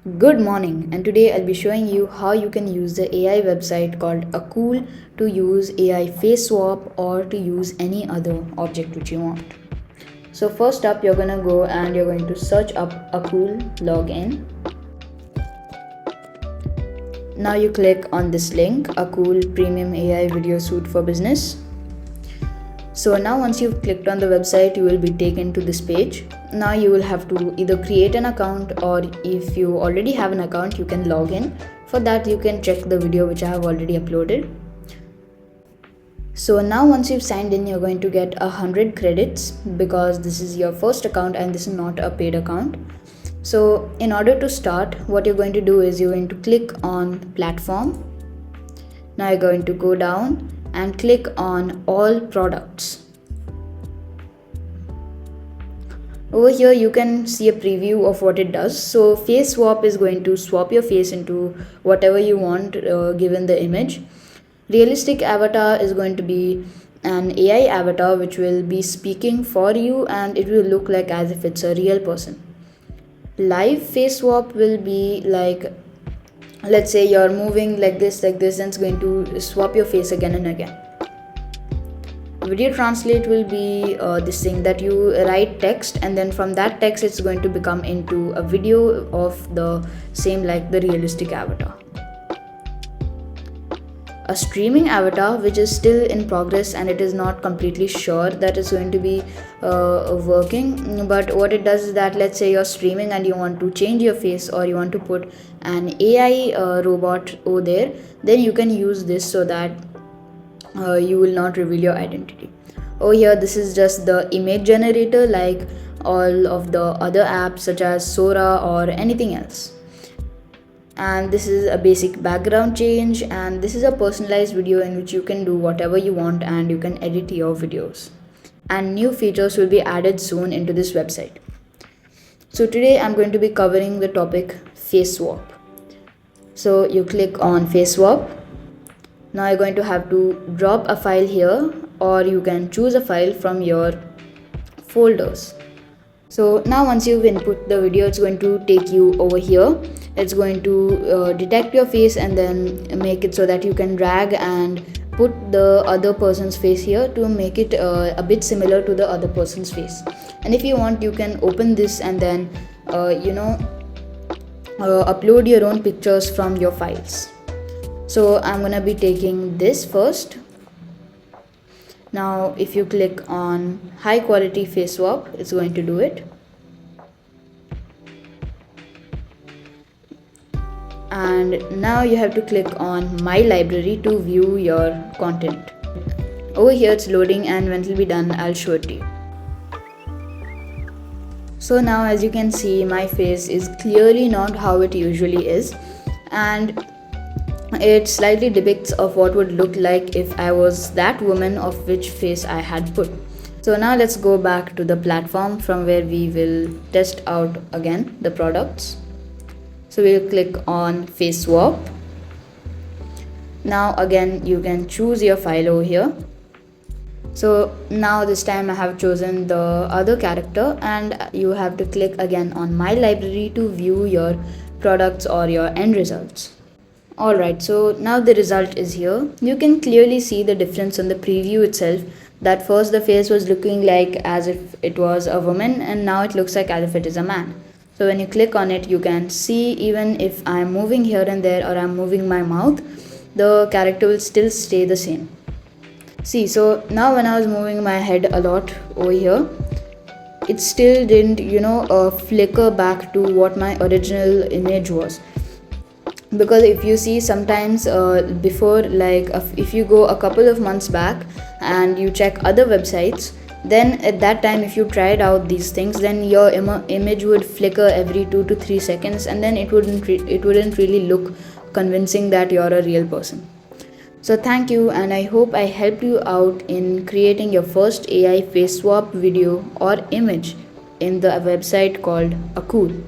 Good morning, and today I'll be showing you how you can use the AI website called Akool to use AI face swap or to use any other object which you want. So first up, you're gonna go and you're going to search up Akool login. Now you click on this link, Akool Premium AI Video Suite for Business. So now once you've clicked on the website, you will be taken to this page. Now you will have to either create an account, or if you already have an account, you can log in. For that, you can check the video which I have already uploaded. So now once you've signed in, you're going to get 100 credits because this is your first account and this is not a paid account. So in order to start, what you're going to do is you're going to click on platform. Now you're going to go down and click on all products. Over here you can see a preview of what it does. So face swap is going to swap your face into whatever you want given the image. Realistic avatar is going to be an AI avatar which will be speaking for you and it will look like as if it's a real person. Live face swap will be like, let's say you're moving like this, and it's going to swap your face again and again. Video translate will be this thing that you write text and then from that text it's going to become into a video of the same like the realistic avatar. A streaming avatar, which is still in progress and it is not completely sure that it's going to be working, but what it does is that, let's say you're streaming and you want to change your face or you want to put an AI robot over there, then you can use this so that you will not reveal your identity. Over here, this is just the image generator like all of the other apps such as Sora or anything else. And this is a basic background change, and this is a personalized video in which you can do whatever you want and you can edit your videos. And new features will be added soon into this website. So today I'm going to be covering the topic face swap. So you click on face swap. Now you're going to have to drop a file here, or you can choose a file from your folders. So now once you've input the video, it's going to take you over here. It's going to detect your face and then make it so that you can drag and put the other person's face here to make it a bit similar to the other person's face. And if you want, you can open this and then upload your own pictures from your files. So I'm gonna be taking this first. Now if you click on high quality face swap, it's going to do it. And now you have to click on my library to view your content. Over here it's loading, and when it will be done, I'll show it to you. So now as you can see, my face is clearly not how it usually is, and it slightly depicts of what would look like if I was that woman of which face I had put. So now let's go back to the platform from where we will test out again the products. So we'll click on face swap. Now again you can choose your file over here. So now this time I have chosen the other character, and you have to click again on my library to view your products or your end results. Alright, so now the result is here. You can clearly see the difference on the preview itself, that first the face was looking like as if it was a woman and now it looks like as if it is a man. So when you click on it, you can see even if I'm moving here and there or I'm moving my mouth, the character will still stay the same. See, so now when I was moving my head a lot over here, it still didn't flicker back to what my original image was. Because if you see sometimes before, like if you go a couple of months back and you check other websites, then at that time if you tried out these things, then your image would flicker every 2 to 3 seconds, and then it wouldn't really look convincing that you're a real person. So thank you, and I hope I helped you out in creating your first AI face swap video or image in the website called Akool.